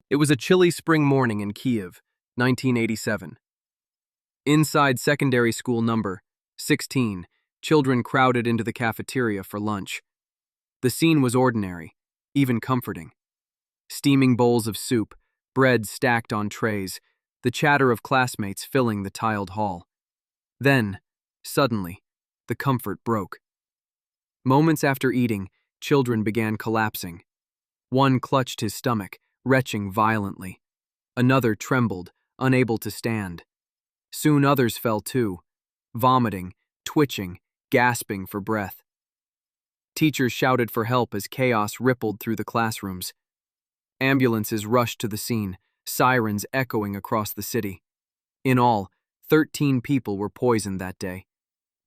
It was a chilly spring morning in Kyiv, 1987. Inside secondary school number 16, children crowded into the cafeteria for lunch. The scene was ordinary, even comforting. Steaming bowls of soup, bread stacked on trays, the chatter of classmates filling the tiled hall. Then, suddenly, the comfort broke. Moments after eating, children began collapsing. One clutched his stomach, retching violently. Another trembled, unable to stand. Soon others fell too, vomiting, twitching, gasping for breath. Teachers shouted for help as chaos rippled through the classrooms. Ambulances rushed to the scene, sirens echoing across the city. In all, 13 people were poisoned that day.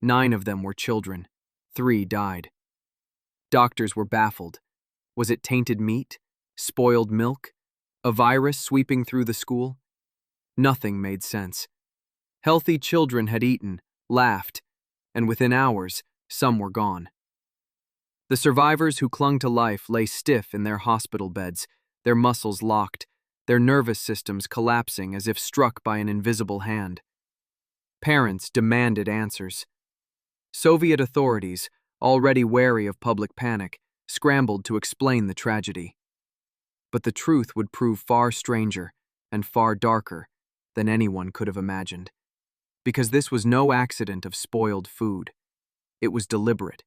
9 of them were children. 3 died. Doctors were baffled. Was it tainted meat? Spoiled milk? A virus sweeping through the school? Nothing made sense. Healthy children had eaten, laughed, and within hours, some were gone. The survivors who clung to life lay stiff in their hospital beds, their muscles locked, their nervous systems collapsing as if struck by an invisible hand. Parents demanded answers. Soviet authorities, already wary of public panic, scrambled to explain the tragedy. But the truth would prove far stranger and far darker than anyone could have imagined. Because this was no accident of spoiled food. It was deliberate.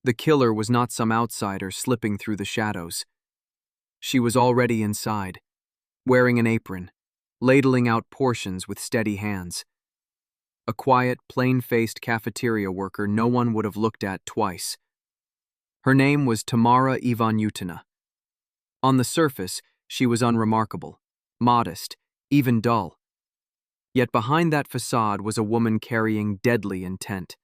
The killer was not some outsider slipping through the shadows. She was already inside, wearing an apron, ladling out portions with steady hands. A quiet, plain-faced cafeteria worker no one would have looked at twice. Her name was Tamara Ivanyutina. On the surface, she was unremarkable, modest, even dull. Yet behind that facade was a woman carrying deadly intent.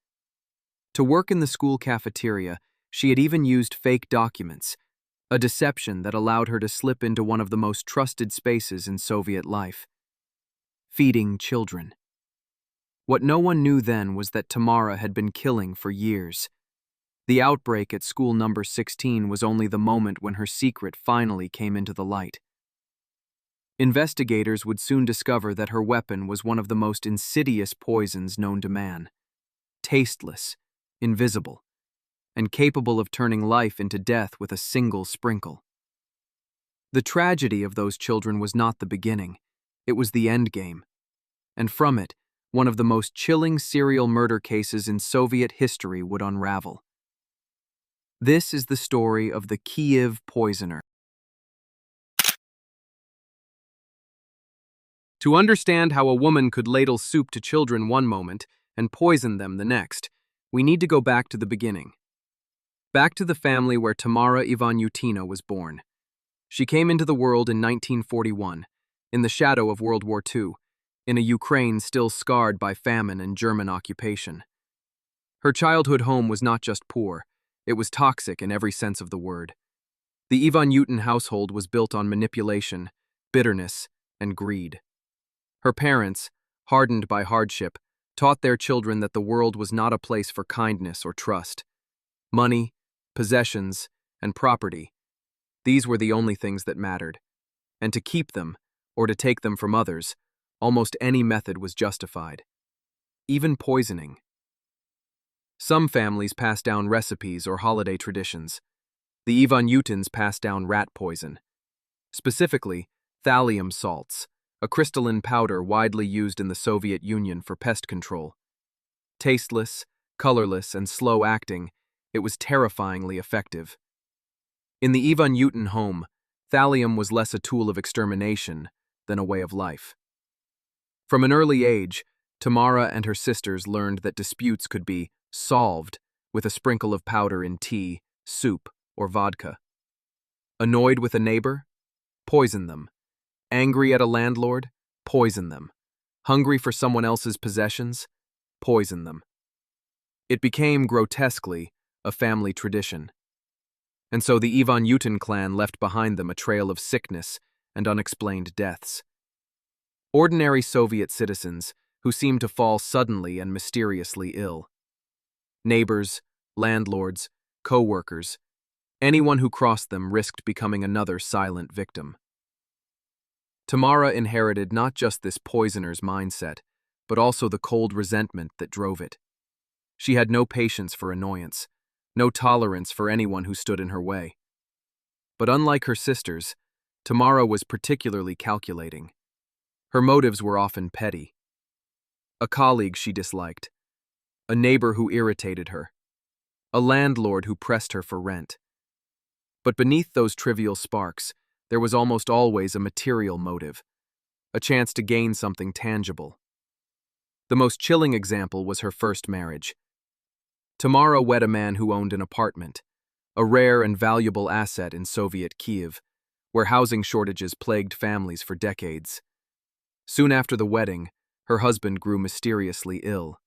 To work in the school cafeteria, she had even used fake documents, a deception that allowed her to slip into one of the most trusted spaces in Soviet life: feeding children. What no one knew then was that Tamara had been killing for years. The outbreak at school number 16 was only the moment when her secret finally came into the light. Investigators would soon discover that her weapon was one of the most insidious poisons known to man: tasteless, invisible, and capable of turning life into death with a single sprinkle. The tragedy of those children was not the beginning, it was the endgame. And from it, one of the most chilling serial murder cases in Soviet history would unravel. This is the story of the Kyiv Poisoner. To understand how a woman could ladle soup to children one moment and poison them the next, we need to go back to the beginning. Back to the family where Tamara Ivanyutina was born. She came into the world in 1941, in the shadow of World War II, in a Ukraine still scarred by famine and German occupation. Her childhood home was not just poor, it was toxic in every sense of the word. The Ivanyutin household was built on manipulation, bitterness, and greed. Her parents, hardened by hardship, taught their children that the world was not a place for kindness or trust. Money, possessions, and property, these were the only things that mattered. And to keep them, or to take them from others, almost any method was justified. Even poisoning. Some families passed down recipes or holiday traditions. The Ivanyutins passed down rat poison. Specifically, thallium salts, a crystalline powder widely used in the Soviet Union for pest control. Tasteless, colorless, and slow-acting, it was terrifyingly effective. In the Ivanyutin home, thallium was less a tool of extermination than a way of life. From an early age, Tamara and her sisters learned that disputes could be solved with a sprinkle of powder in tea, soup, or vodka. Annoyed with a neighbor? Poison them. Angry at a landlord? Poison them. Hungry for someone else's possessions? Poison them. It became, grotesquely, a family tradition. And so the Ivanyutin clan left behind them a trail of sickness and unexplained deaths. Ordinary Soviet citizens who seemed to fall suddenly and mysteriously ill. Neighbors, landlords, coworkers, anyone who crossed them risked becoming another silent victim. Tamara inherited not just this poisoner's mindset, but also the cold resentment that drove it. She had no patience for annoyance, no tolerance for anyone who stood in her way. But unlike her sisters, Tamara was particularly calculating. Her motives were often petty. A colleague she disliked, a neighbor who irritated her, a landlord who pressed her for rent. But beneath those trivial sparks, there was almost always a material motive, a chance to gain something tangible. The most chilling example was her first marriage. Tamara wed a man who owned an apartment, a rare and valuable asset in Soviet Kyiv, where housing shortages plagued families for decades. Soon after the wedding, her husband grew mysteriously ill.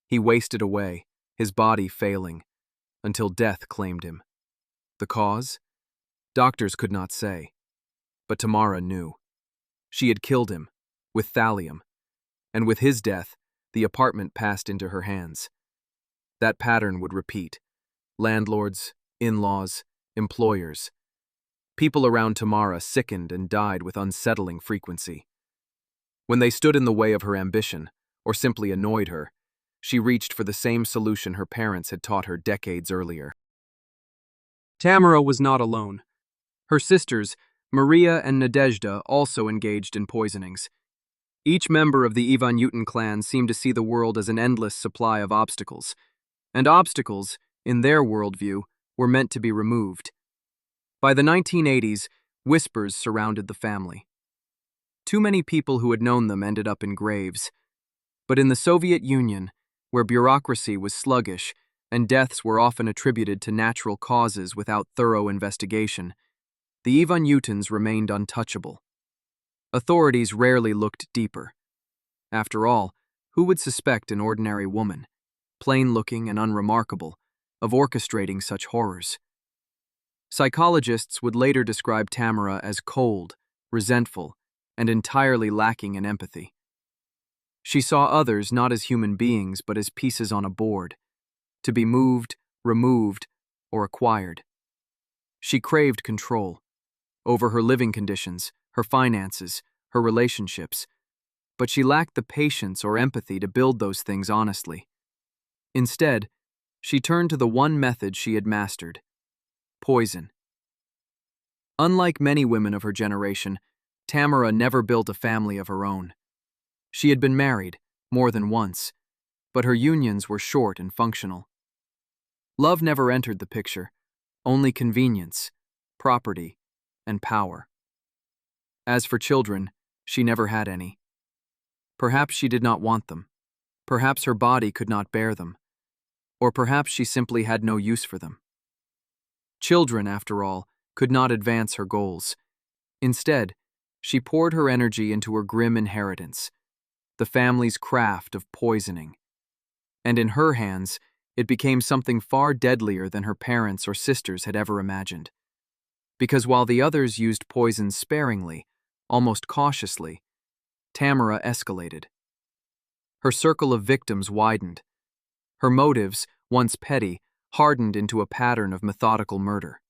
He wasted away, his body failing, until death claimed him. The cause? Doctors could not say, but Tamara knew. She had killed him, with thallium, and with his death, the apartment passed into her hands. That pattern would repeat. Landlords, in-laws, employers. People around Tamara sickened and died with unsettling frequency. When they stood in the way of her ambition, or simply annoyed her, she reached for the same solution her parents had taught her decades earlier. Tamara was not alone. Her sisters, Maria and Nadezhda, also engaged in poisonings. Each member of the Ivanyutin clan seemed to see the world as an endless supply of obstacles. And obstacles, in their worldview, were meant to be removed. By the 1980s, whispers surrounded the family. Too many people who had known them ended up in graves. But in the Soviet Union, where bureaucracy was sluggish and deaths were often attributed to natural causes without thorough investigation, the Ivanyutins remained untouchable. Authorities rarely looked deeper. After all, who would suspect an ordinary woman, plain-looking and unremarkable, of orchestrating such horrors? Psychologists would later describe Tamara as cold, resentful, and entirely lacking in empathy. She saw others not as human beings but as pieces on a board, to be moved, removed, or acquired. She craved control over her living conditions, her finances, her relationships, but she lacked the patience or empathy to build those things honestly. Instead, she turned to the one method she had mastered: poison. Unlike many women of her generation, Tamara never built a family of her own. She had been married, more than once, but her unions were short and functional. Love never entered the picture, only convenience, property, and power. As for children, she never had any. Perhaps she did not want them. Perhaps her body could not bear them. Or perhaps she simply had no use for them. Children, after all, could not advance her goals. Instead, she poured her energy into her grim inheritance, the family's craft of poisoning. And in her hands, it became something far deadlier than her parents or sisters had ever imagined. Because while the others used poison sparingly, almost cautiously, Tamara escalated. Her circle of victims widened. Her motives, once petty, hardened into a pattern of methodical murder.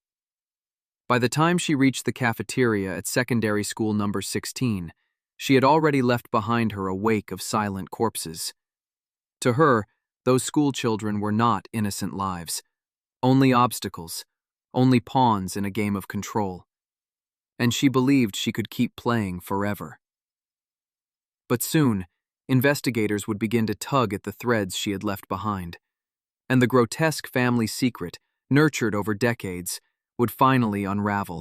By the time she reached the cafeteria at secondary school number 16, she had already left behind her a wake of silent corpses. To her, those schoolchildren were not innocent lives, only obstacles, only pawns in a game of control. And she believed she could keep playing forever. But soon, investigators would begin to tug at the threads she had left behind, and the grotesque family secret, nurtured over decades, would finally unravel.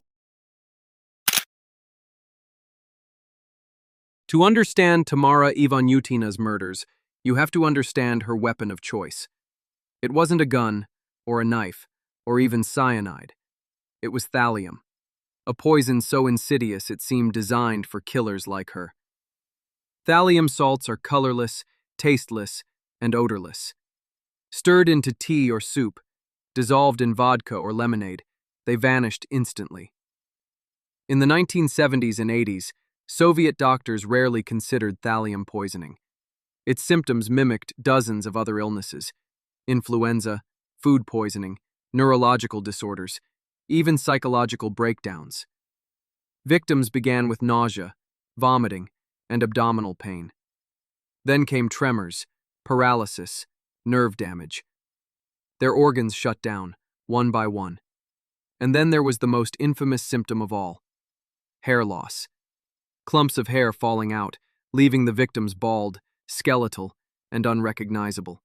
To understand Tamara Ivanyutina's murders, you have to understand her weapon of choice. It wasn't a gun, or a knife, or even cyanide. It was thallium, a poison so insidious it seemed designed for killers like her. Thallium salts are colorless, tasteless, and odorless. Stirred into tea or soup, dissolved in vodka or lemonade, they vanished instantly. In the 1970s and 80s, Soviet doctors rarely considered thallium poisoning. Its symptoms mimicked dozens of other illnesses: influenza, food poisoning, neurological disorders, even psychological breakdowns. Victims began with nausea, vomiting, and abdominal pain. Then came tremors, paralysis, nerve damage. Their organs shut down, one by one. And then there was the most infamous symptom of all: hair loss. Clumps of hair falling out, leaving the victims bald, skeletal, and unrecognizable.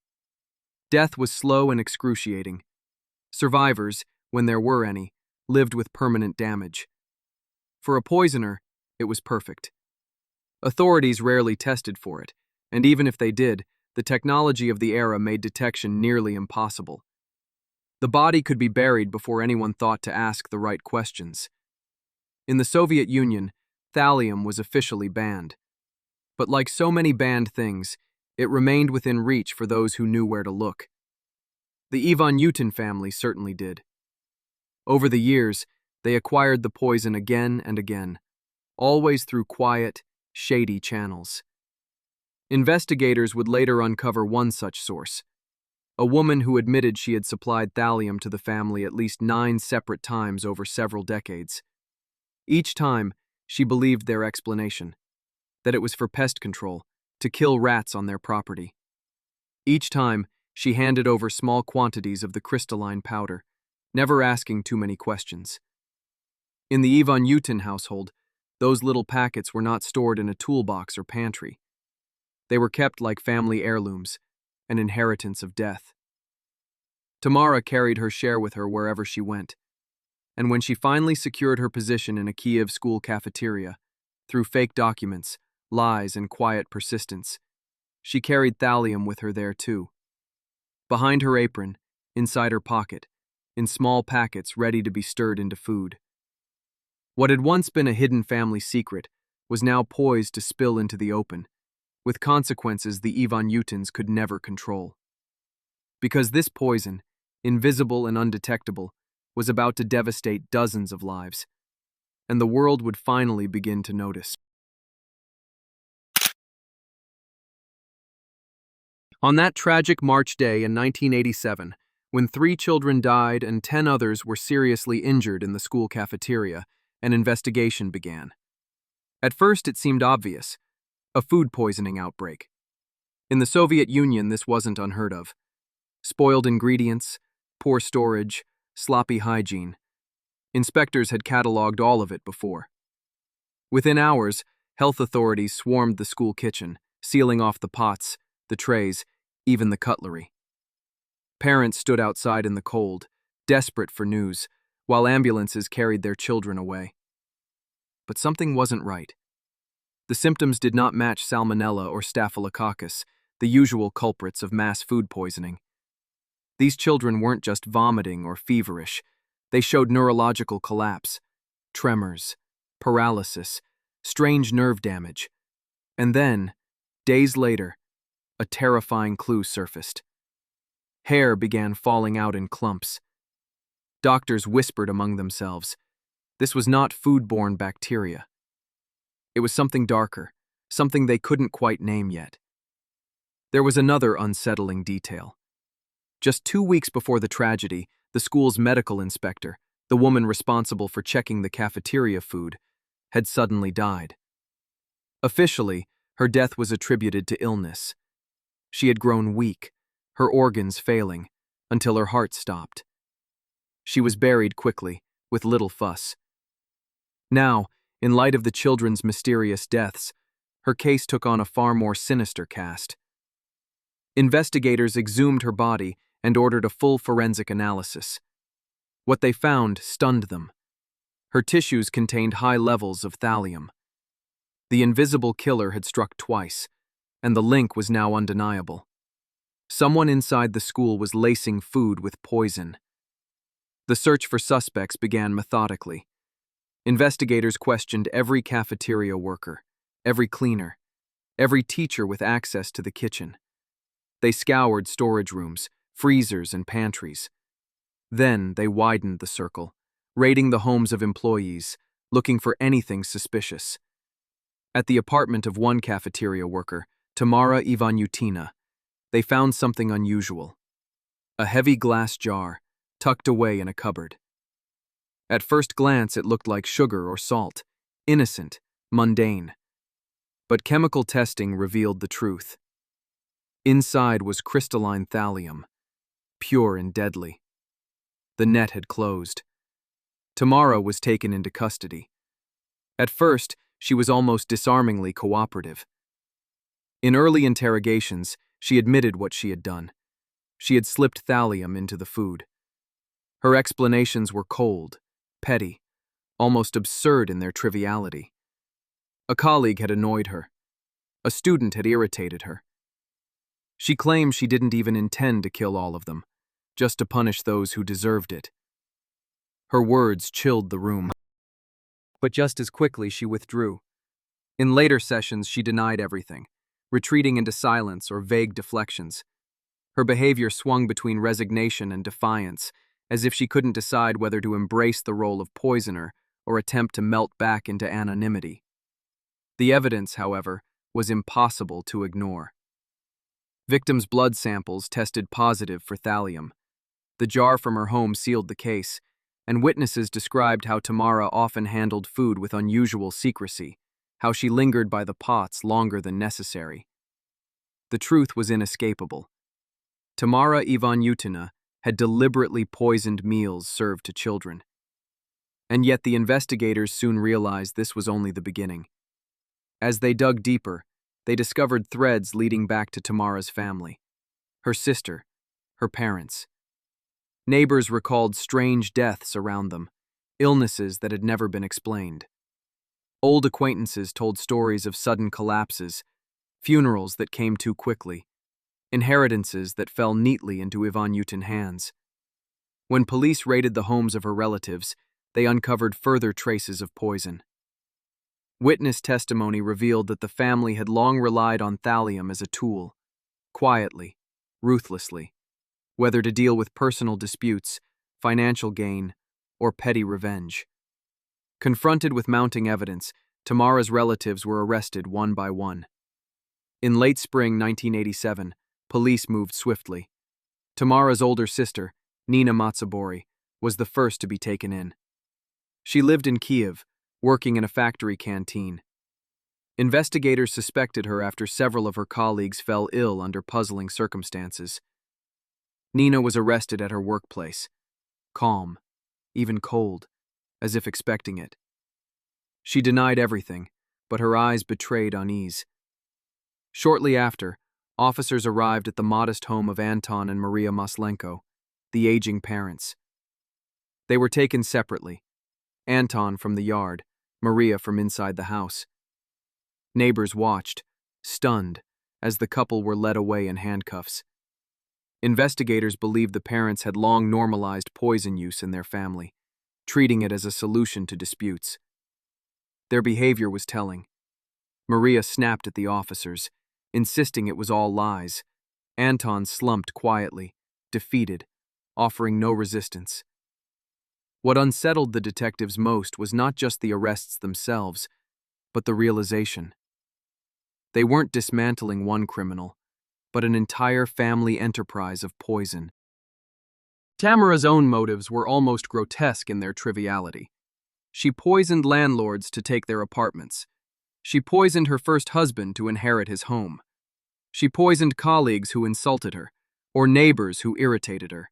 Death was slow and excruciating. Survivors, when there were any, lived with permanent damage. For a poisoner, it was perfect. Authorities rarely tested for it, and even if they did, the technology of the era made detection nearly impossible. The body could be buried before anyone thought to ask the right questions. In the Soviet Union, thallium was officially banned. But like so many banned things, it remained within reach for those who knew where to look. The Ivanyutin family certainly did. Over the years, they acquired the poison again and again, always through quiet, shady channels. Investigators would later uncover one such source: a woman who admitted she had supplied thallium to the family at least 9 separate times over several decades. Each time, she believed their explanation, that it was for pest control, to kill rats on their property. Each time, she handed over small quantities of the crystalline powder, never asking too many questions. In the Ivanyutin household, those little packets were not stored in a toolbox or pantry. They were kept like family heirlooms, an inheritance of death. Tamara carried her share with her wherever she went, and when she finally secured her position in a Kyiv school cafeteria, through fake documents, lies, and quiet persistence, she carried thallium with her there too. Behind her apron, inside her pocket, in small packets ready to be stirred into food. What had once been a hidden family secret was now poised to spill into the open, with consequences the Ivanyutins could never control. Because this poison, invisible and undetectable, was about to devastate dozens of lives, and the world would finally begin to notice. On that tragic March day in 1987, when 3 children died and 10 others were seriously injured in the school cafeteria, an investigation began. At first, it seemed obvious: a food poisoning outbreak. In the Soviet Union, this wasn't unheard of. Spoiled ingredients, poor storage, sloppy hygiene. Inspectors had cataloged all of it before. Within hours, health authorities swarmed the school kitchen, sealing off the pots, the trays, even the cutlery. Parents stood outside in the cold, desperate for news, while ambulances carried their children away. But something wasn't right. The symptoms did not match salmonella or staphylococcus, the usual culprits of mass food poisoning. These children weren't just vomiting or feverish. They showed neurological collapse, tremors, paralysis, strange nerve damage. And then, days later, a terrifying clue surfaced. Hair began falling out in clumps. Doctors whispered among themselves. This was not foodborne bacteria. It was something darker, something they couldn't quite name yet. There was another unsettling detail. Just 2 weeks before the tragedy, the school's medical inspector, the woman responsible for checking the cafeteria food, had suddenly died. Officially, her death was attributed to illness. She had grown weak, her organs failing, until her heart stopped. She was buried quickly, with little fuss. Now, in light of the children's mysterious deaths, her case took on a far more sinister cast. Investigators exhumed her body and ordered a full forensic analysis. What they found stunned them. Her tissues contained high levels of thallium. The invisible killer had struck twice, and the link was now undeniable. Someone inside the school was lacing food with poison. The search for suspects began methodically. Investigators questioned every cafeteria worker, every cleaner, every teacher with access to the kitchen. They scoured storage rooms, freezers, and pantries. Then they widened the circle, raiding the homes of employees, looking for anything suspicious. At the apartment of one cafeteria worker, Tamara Ivanyutina, they found something unusual: a heavy glass jar, tucked away in a cupboard. At first glance, it looked like sugar or salt, innocent, mundane. But chemical testing revealed the truth. Inside was crystalline thallium, pure and deadly. The net had closed. Tamara was taken into custody. At first, she was almost disarmingly cooperative. In early interrogations, she admitted what she had done. She had slipped thallium into the food. Her explanations were cold, petty, almost absurd in their triviality. A colleague had annoyed her. A student had irritated her. She claimed she didn't even intend to kill all of them, just to punish those who deserved it. Her words chilled the room. But just as quickly she withdrew. In later sessions, she denied everything, retreating into silence or vague deflections. Her behavior swung between resignation and defiance, as if she couldn't decide whether to embrace the role of poisoner or attempt to melt back into anonymity. The evidence, however, was impossible to ignore. Victims' blood samples tested positive for thallium. The jar from her home sealed the case, and witnesses described how Tamara often handled food with unusual secrecy, how she lingered by the pots longer than necessary. The truth was inescapable. Tamara Ivanyutina had deliberately poisoned meals served to children. And yet the investigators soon realized this was only the beginning. As they dug deeper, they discovered threads leading back to Tamara's family, her sister, her parents. Neighbors recalled strange deaths around them, illnesses that had never been explained. Old acquaintances told stories of sudden collapses, funerals that came too quickly, inheritances that fell neatly into Ivanyutin hands. When police raided the homes of her relatives, they uncovered further traces of poison. Witness testimony revealed that the family had long relied on thallium as a tool, quietly, ruthlessly, whether to deal with personal disputes, financial gain, or petty revenge. Confronted with mounting evidence, Tamara's relatives were arrested one by one. In late spring 1987, police moved swiftly. Tamara's older sister, Nina Matsubori, was the first to be taken in. She lived in Kyiv, working in a factory canteen. Investigators suspected her after several of her colleagues fell ill under puzzling circumstances. Nina was arrested at her workplace, calm, even cold, as if expecting it. She denied everything, but her eyes betrayed unease. Shortly after, officers arrived at the modest home of Anton and Maria Maslenko, the aging parents. They were taken separately, Anton from the yard, Maria from inside the house. Neighbors watched, stunned, as the couple were led away in handcuffs. Investigators believed the parents had long normalized poison use in their family, treating it as a solution to disputes. Their behavior was telling. Maria snapped at the officers, insisting it was all lies. Anton slumped quietly, defeated, offering no resistance. What unsettled the detectives most was not just the arrests themselves, but the realization. They weren't dismantling one criminal, but an entire family enterprise of poison. Tamara's own motives were almost grotesque in their triviality. She poisoned landlords to take their apartments. She poisoned her first husband to inherit his home. She poisoned colleagues who insulted her, or neighbors who irritated her.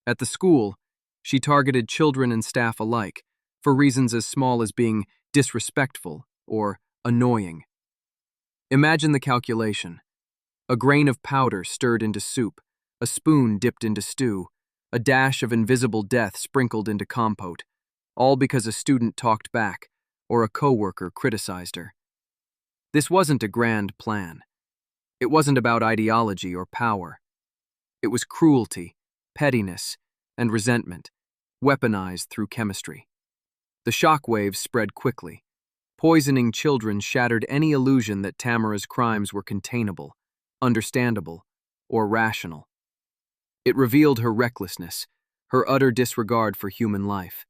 At the school, she targeted children and staff alike, for reasons as small as being disrespectful or annoying. Imagine the calculation. A grain of powder stirred into soup, a spoon dipped into stew, a dash of invisible death sprinkled into compote, all because a student talked back or a coworker criticized her. This wasn't a grand plan. It wasn't about ideology or power. It was cruelty, pettiness, and resentment, weaponized through chemistry. The shockwaves spread quickly. Poisoning children shattered any illusion that Tamara's crimes were containable, understandable, or rational. It revealed her recklessness, her utter disregard for human life.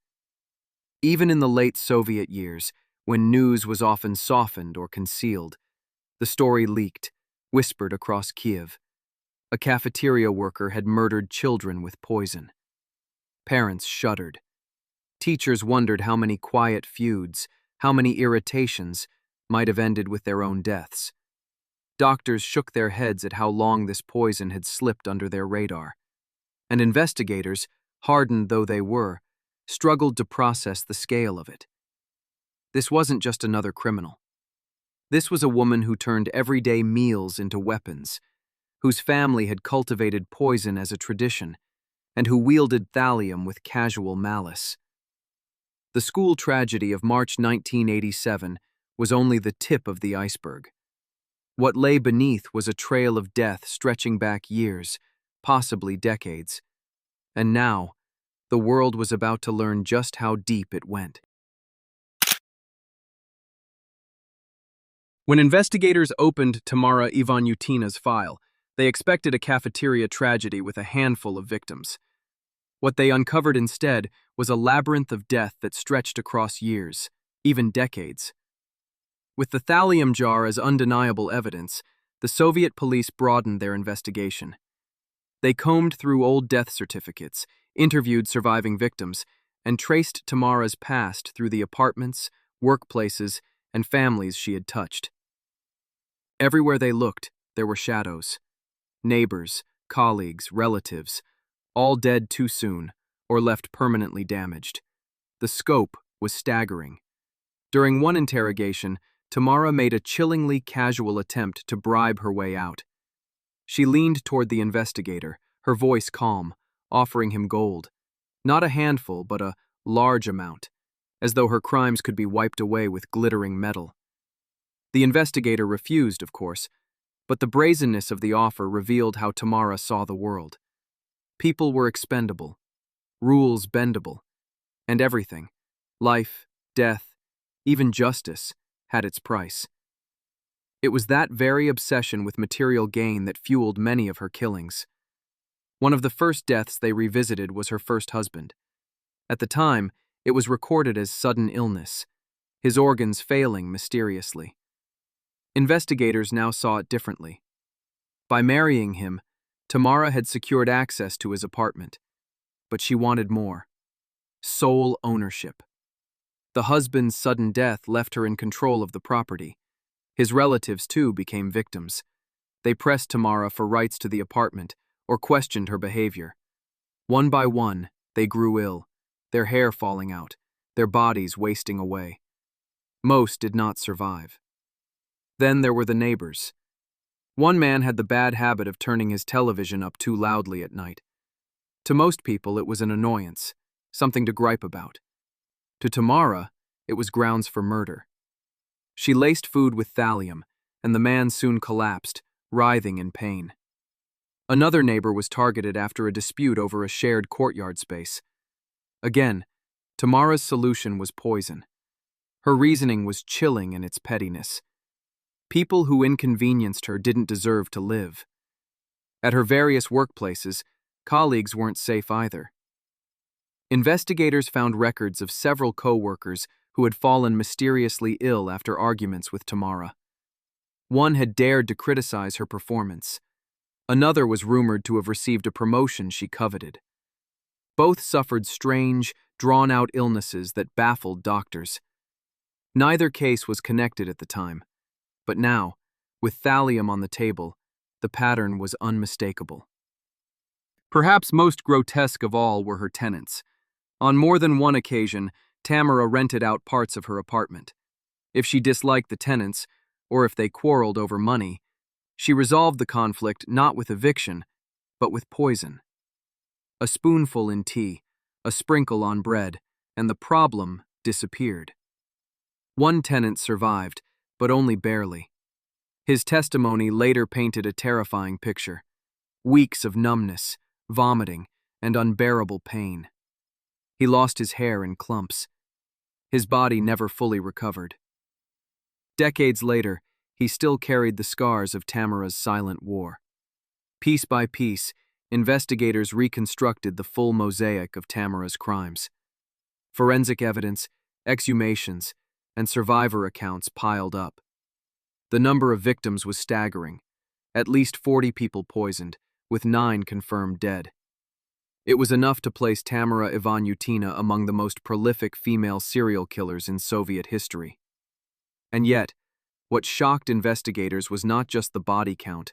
Even in the late Soviet years, when news was often softened or concealed, the story leaked, whispered across Kyiv. A cafeteria worker had murdered children with poison. Parents shuddered. Teachers wondered how many quiet feuds, how many irritations, might have ended with their own deaths. Doctors shook their heads at how long this poison had slipped under their radar, and investigators, hardened though they were, struggled to process the scale of it. This wasn't just another criminal. This was a woman who turned everyday meals into weapons, whose family had cultivated poison as a tradition, and who wielded thallium with casual malice. The school tragedy of March 1987 was only the tip of the iceberg. What lay beneath was a trail of death stretching back years, possibly decades. And now, the world was about to learn just how deep it went. When investigators opened Tamara Ivanyutina's file, they expected a cafeteria tragedy with a handful of victims. What they uncovered instead was a labyrinth of death that stretched across years, even decades. With the thallium jar as undeniable evidence, the Soviet police broadened their investigation. They combed through old death certificates, interviewed surviving victims, and traced Tamara's past through the apartments, workplaces, and families she had touched. Everywhere they looked, there were shadows. Neighbors, colleagues, relatives, all dead too soon or left permanently damaged. The scope was staggering. During one interrogation, Tamara made a chillingly casual attempt to bribe her way out. She leaned toward the investigator, her voice calm, offering him gold. Not a handful, but a large amount, as though her crimes could be wiped away with glittering metal. The investigator refused, of course, but the brazenness of the offer revealed how Tamara saw the world. People were expendable, rules bendable, and everything, life, death, even justice, had its price. It was that very obsession with material gain that fueled many of her killings. One of the first deaths they revisited was her first husband. At the time, it was recorded as sudden illness, his organs failing mysteriously. Investigators now saw it differently. By marrying him, Tamara had secured access to his apartment, but she wanted more. Sole ownership. The husband's sudden death left her in control of the property. His relatives, too, became victims. They pressed Tamara for rights to the apartment or questioned her behavior. One by one, they grew ill, their hair falling out, their bodies wasting away. Most did not survive. Then there were the neighbors. One man had the bad habit of turning his television up too loudly at night. To most people, it was an annoyance, something to gripe about. To Tamara, it was grounds for murder. She laced food with thallium, and the man soon collapsed, writhing in pain. Another neighbor was targeted after a dispute over a shared courtyard space. Again, Tamara's solution was poison. Her reasoning was chilling in its pettiness. People who inconvenienced her didn't deserve to live. At her various workplaces, colleagues weren't safe either. Investigators found records of several coworkers who had fallen mysteriously ill after arguments with Tamara. One had dared to criticize her performance. Another was rumored to have received a promotion she coveted. Both suffered strange, drawn-out illnesses that baffled doctors. Neither case was connected at the time. But now, with thallium on the table, the pattern was unmistakable. Perhaps most grotesque of all were her tenants. On more than one occasion, Tamara rented out parts of her apartment. If she disliked the tenants, or if they quarreled over money, she resolved the conflict not with eviction, but with poison. A spoonful in tea, a sprinkle on bread, and the problem disappeared. One tenant survived, but only barely. His testimony later painted a terrifying picture. Weeks of numbness, vomiting, and unbearable pain. He lost his hair in clumps. His body never fully recovered. Decades later, he still carried the scars of Tamara's silent war. Piece by piece, investigators reconstructed the full mosaic of Tamara's crimes. Forensic evidence, exhumations, and survivor accounts piled up. The number of victims was staggering. At least 40 people poisoned, with 9 confirmed dead. It was enough to place Tamara Ivanyutina among the most prolific female serial killers in Soviet history. And yet, What shocked investigators was not just the body count,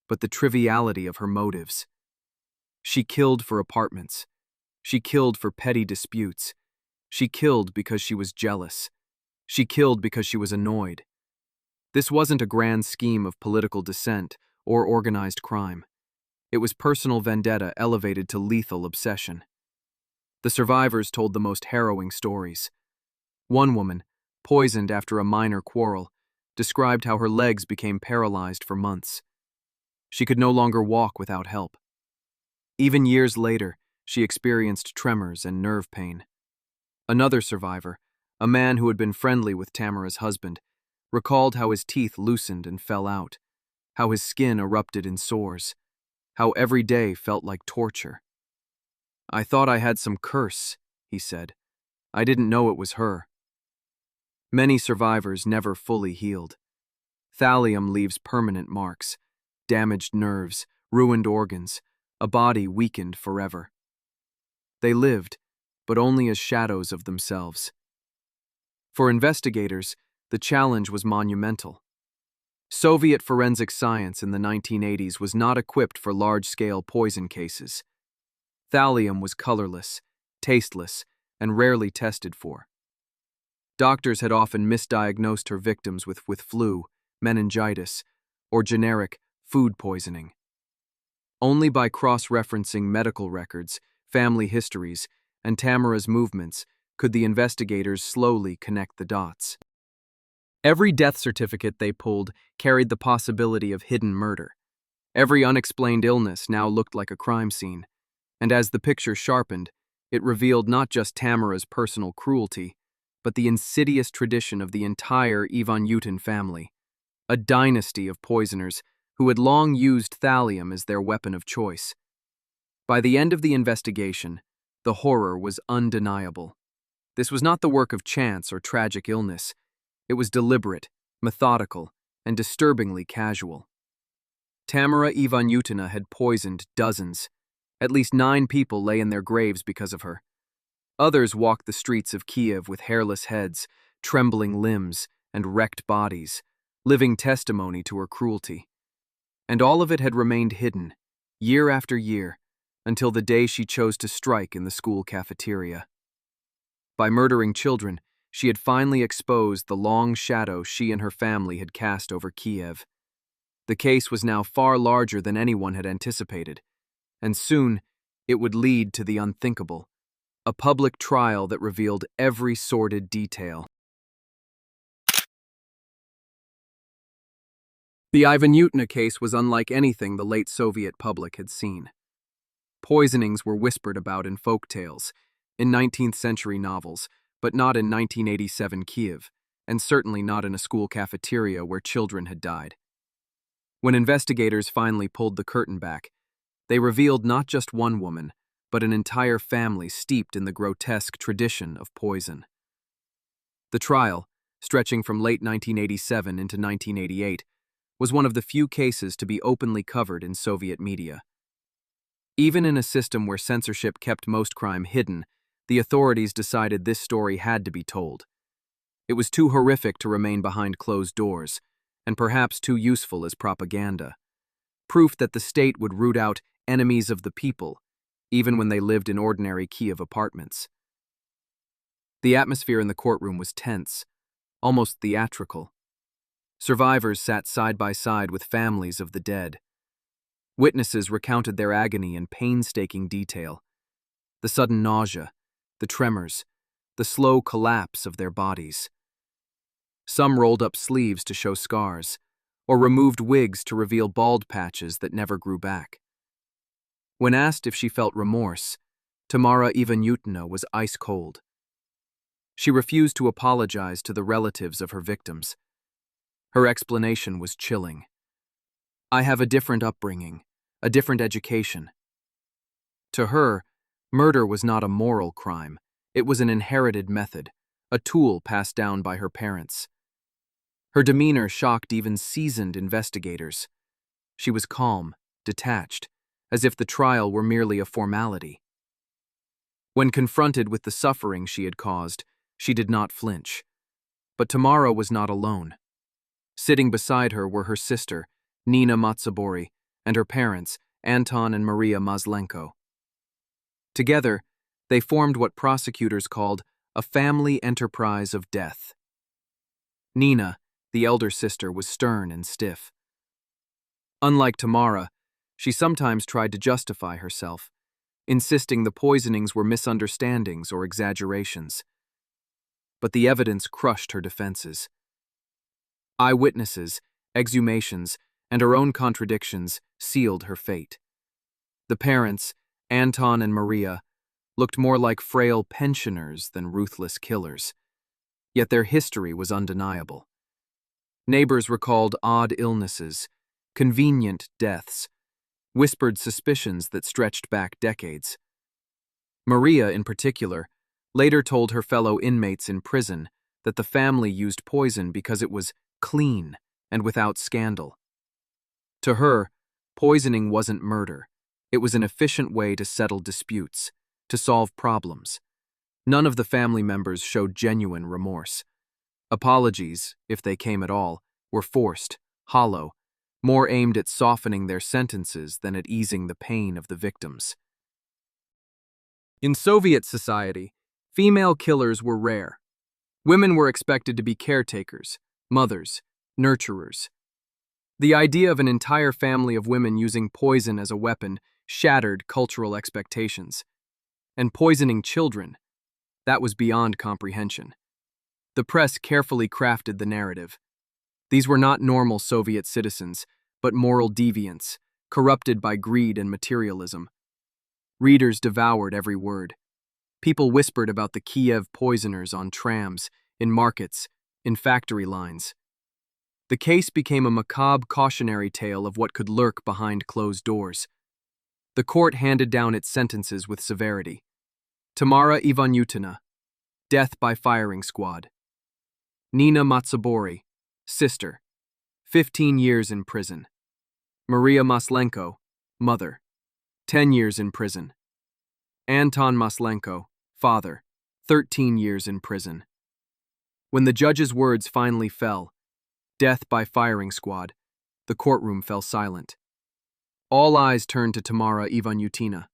but the triviality of her motives. She killed for apartments. She killed for petty disputes. She killed because she was jealous. She killed because she was annoyed. This wasn't a grand scheme of political dissent or organized crime. It was personal vendetta elevated to lethal obsession. The survivors told the most harrowing stories. One woman, poisoned after a minor quarrel, described how her legs became paralyzed for months. She could no longer walk without help. Even years later, she experienced tremors and nerve pain. Another survivor, a man who had been friendly with Tamara's husband, recalled how his teeth loosened and fell out, how his skin erupted in sores, how every day felt like torture. "I thought I had some curse," he said. "I didn't know it was her." Many survivors never fully healed. Thallium leaves permanent marks, damaged nerves, ruined organs, a body weakened forever. They lived, but only as shadows of themselves. For investigators, the challenge was monumental. Soviet forensic science in the 1980s was not equipped for large-scale poison cases. Thallium was colorless, tasteless, and rarely tested for. Doctors had often misdiagnosed her victims with flu, meningitis, or generic food poisoning. Only by cross-referencing medical records, family histories, and Tamara's movements could the investigators slowly connect the dots. Every death certificate they pulled carried the possibility of hidden murder. Every unexplained illness now looked like a crime scene, and as the picture sharpened, it revealed not just Tamara's personal cruelty, but the insidious tradition of the entire Ivanyutin family, a dynasty of poisoners who had long used thallium as their weapon of choice. By the end of the investigation, the horror was undeniable. This was not the work of chance or tragic illness. It was deliberate, methodical, and disturbingly casual. Tamara Ivanyutina had poisoned dozens. At least 9 people lay in their graves because of her. Others walked the streets of Kyiv with hairless heads, trembling limbs, and wrecked bodies, living testimony to her cruelty. And all of it had remained hidden, year after year, until the day she chose to strike in the school cafeteria. By murdering children, she had finally exposed the long shadow she and her family had cast over Kyiv. The case was now far larger than anyone had anticipated, and soon it would lead to the unthinkable, a public trial that revealed every sordid detail. The Ivanyutina case was unlike anything the late Soviet public had seen. Poisonings were whispered about in folk tales, in 19th-century novels, but not in 1987 Kyiv, and certainly not in a school cafeteria where children had died. When investigators finally pulled the curtain back, they revealed not just one woman, but an entire family steeped in the grotesque tradition of poison. The trial, stretching from late 1987 into 1988, was one of the few cases to be openly covered in Soviet media. Even in a system where censorship kept most crime hidden, the authorities decided this story had to be told. It was too horrific to remain behind closed doors, and perhaps too useful as propaganda. Proof that the state would root out enemies of the people, even when they lived in ordinary Kyiv apartments. The atmosphere in the courtroom was tense, almost theatrical. Survivors sat side by side with families of the dead. Witnesses recounted their agony in painstaking detail. The sudden nausea, the tremors, the slow collapse of their bodies. Some rolled up sleeves to show scars, or removed wigs to reveal bald patches that never grew back. When asked if she felt remorse, Tamara Ivanyutina was ice cold. She refused to apologize to the relatives of her victims. Her explanation was chilling. "I have a different upbringing, a different education." To her, murder was not a moral crime. It was an inherited method, a tool passed down by her parents. Her demeanor shocked even seasoned investigators. She was calm, detached, as if the trial were merely a formality. When confronted with the suffering she had caused, she did not flinch. But Tamara was not alone. Sitting beside her were her sister, Nina Matsubori, and her parents, Anton and Maria Maslenko. Together, they formed what prosecutors called a family enterprise of death. Nina, the elder sister, was stern and stiff. Unlike Tamara, she sometimes tried to justify herself, insisting the poisonings were misunderstandings or exaggerations. But the evidence crushed her defenses. Eyewitnesses, exhumations, and her own contradictions sealed her fate. The parents, Anton and Maria, looked more like frail pensioners than ruthless killers. Yet their history was undeniable. Neighbors recalled odd illnesses, convenient deaths, whispered suspicions that stretched back decades. Maria, in particular, later told her fellow inmates in prison that the family used poison because it was clean and without scandal. To her, poisoning wasn't murder. It was an efficient way to settle disputes, to solve problems. None of the family members showed genuine remorse. Apologies, if they came at all, were forced, hollow, more aimed at softening their sentences than at easing the pain of the victims. In Soviet society, female killers were rare. Women were expected to be caretakers, mothers, nurturers. The idea of an entire family of women using poison as a weapon shattered cultural expectations. And poisoning children, that was beyond comprehension. The press carefully crafted the narrative. These were not normal Soviet citizens, but moral deviants, corrupted by greed and materialism. Readers devoured every word. People whispered about the Kyiv Poisoners on trams, in markets, in factory lines. The case became a macabre cautionary tale of what could lurk behind closed doors. The court handed down its sentences with severity. Tamara Ivanyutina, death by firing squad. Nina Matsubori, sister, 15 years in prison. Maria Maslenko, mother, 10 years in prison. Anton Maslenko, father, 13 years in prison. When the judge's words finally fell, death by firing squad, the courtroom fell silent. All eyes turned to Tamara Ivanyutina.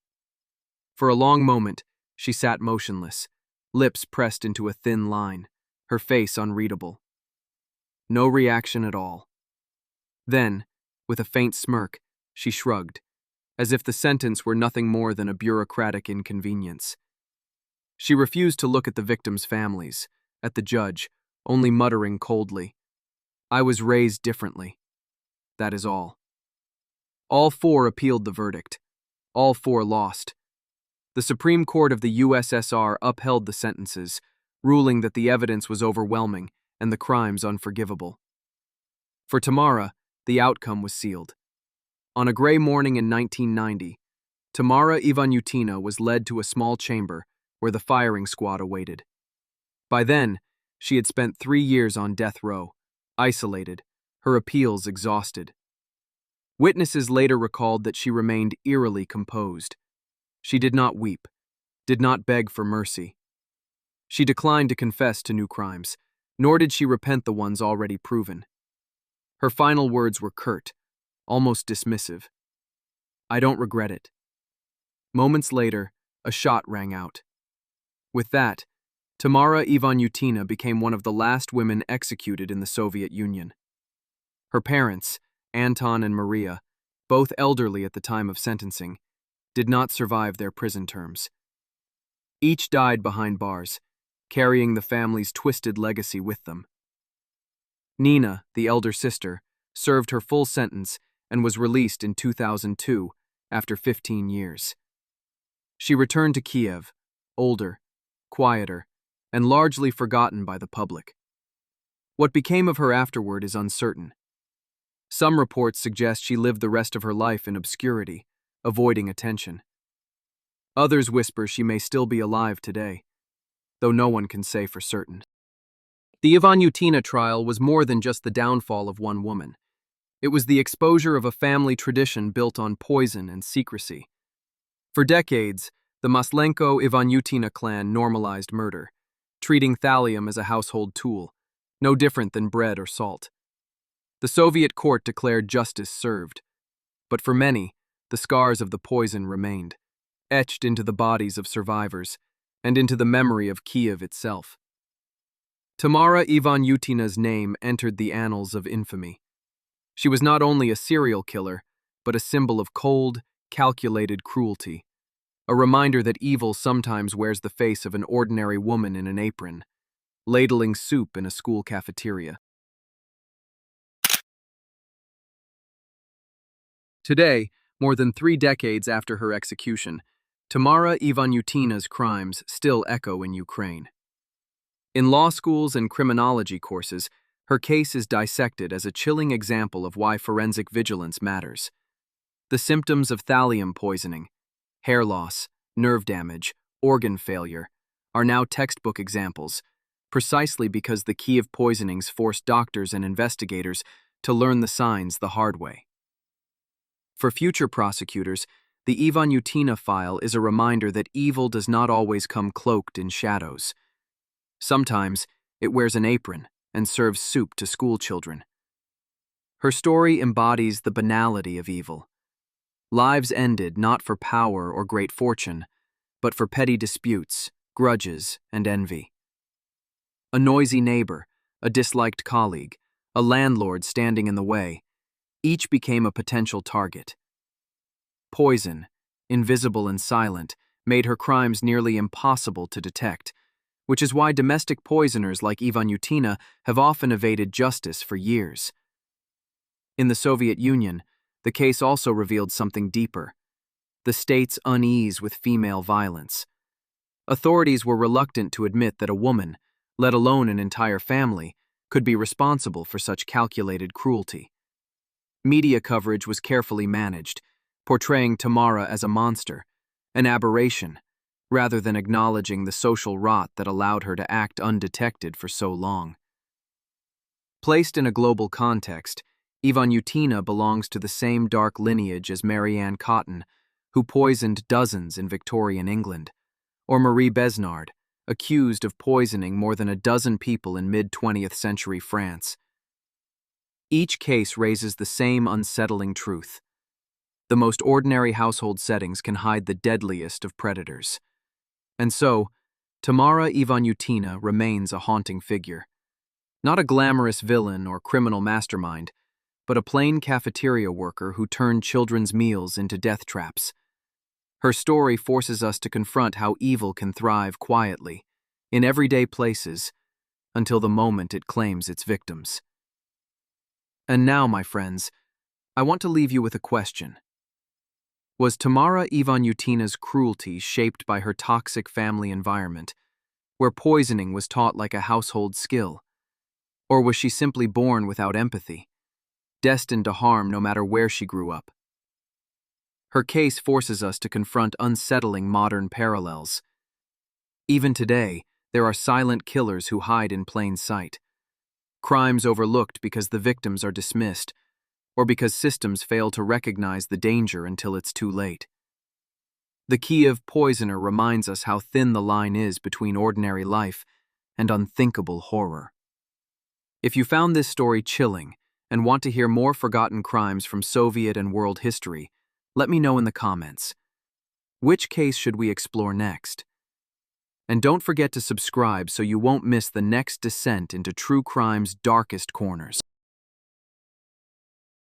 For a long moment, she sat motionless, lips pressed into a thin line, her face unreadable. No reaction at all. Then, with a faint smirk, she shrugged, as if the sentence were nothing more than a bureaucratic inconvenience. She refused to look at the victims' families, at the judge, only muttering coldly, "I was raised differently. That is all." All four appealed the verdict. All four lost. The Supreme Court of the USSR upheld the sentences, ruling that the evidence was overwhelming and the crimes unforgivable. For Tamara, the outcome was sealed. On a gray morning in 1990, Tamara Ivanyutina was led to a small chamber where the firing squad awaited. By then, she had spent 3 years on death row, isolated, her appeals exhausted. Witnesses later recalled that she remained eerily composed. She did not weep, did not beg for mercy. She declined to confess to new crimes, nor did she repent the ones already proven. Her final words were curt, almost dismissive. "I don't regret it." Moments later, a shot rang out. With that, Tamara Ivanyutina became one of the last women executed in the Soviet Union. Her parents, Anton and Maria, both elderly at the time of sentencing, did not survive their prison terms. Each died behind bars, carrying the family's twisted legacy with them. Nina, the elder sister, served her full sentence and was released in 2002 after 15 years. She returned to Kyiv, older, quieter, and largely forgotten by the public. What became of her afterward is uncertain. Some reports suggest she lived the rest of her life in obscurity, avoiding attention. Others whisper she may still be alive today, though no one can say for certain. The Ivanyutina trial was more than just the downfall of one woman. It was the exposure of a family tradition built on poison and secrecy. For decades, the Maslenko-Ivanyutina clan normalized murder, treating thallium as a household tool, no different than bread or salt. The Soviet court declared justice served, but for many, the scars of the poison remained, etched into the bodies of survivors and into the memory of Kyiv itself. Tamara Ivanyutina's name entered the annals of infamy. She was not only a serial killer, but a symbol of cold, calculated cruelty, a reminder that evil sometimes wears the face of an ordinary woman in an apron, ladling soup in a school cafeteria. Today, more than 3 decades after her execution, Tamara Ivanyutina's crimes still echo in Ukraine. In law schools and criminology courses, her case is dissected as a chilling example of why forensic vigilance matters. The symptoms of thallium poisoning, hair loss, nerve damage, organ failure, are now textbook examples, precisely because the Kyiv poisonings forced doctors and investigators to learn the signs the hard way. For future prosecutors, the Ivanyutina file is a reminder that evil does not always come cloaked in shadows. Sometimes, it wears an apron and serves soup to school children. Her story embodies the banality of evil. Lives ended not for power or great fortune, but for petty disputes, grudges, and envy. A noisy neighbor, a disliked colleague, a landlord standing in the way, each became a potential target. Poison, invisible and silent, made her crimes nearly impossible to detect, which is why domestic poisoners like Ivanyutina have often evaded justice for years. In the Soviet Union, the case also revealed something deeper: the state's unease with female violence. Authorities were reluctant to admit that a woman, let alone an entire family, could be responsible for such calculated cruelty. Media coverage was carefully managed, portraying Tamara as a monster, an aberration, rather than acknowledging the social rot that allowed her to act undetected for so long. Placed in a global context, Ivanyutina belongs to the same dark lineage as Mary Ann Cotton, who poisoned dozens in Victorian England, or Marie Besnard, accused of poisoning more than a dozen people in mid-20th century France. Each case raises the same unsettling truth: the most ordinary household settings can hide the deadliest of predators. And so, Tamara Ivanyutina remains a haunting figure. Not a glamorous villain or criminal mastermind, but a plain cafeteria worker who turned children's meals into death traps. Her story forces us to confront how evil can thrive quietly, in everyday places, until the moment it claims its victims. And now, my friends, I want to leave you with a question. Was Tamara Ivanyutina's cruelty shaped by her toxic family environment, where poisoning was taught like a household skill? Or was she simply born without empathy, destined to harm no matter where she grew up? Her case forces us to confront unsettling modern parallels. Even today, there are silent killers who hide in plain sight. Crimes overlooked because the victims are dismissed, or because systems fail to recognize the danger until it's too late. The Kyiv Poisoner reminds us how thin the line is between ordinary life and unthinkable horror. If you found this story chilling and want to hear more forgotten crimes from Soviet and world history, let me know in the comments. Which case should we explore next? And don't forget to subscribe so you won't miss the next descent into true crime's darkest corners.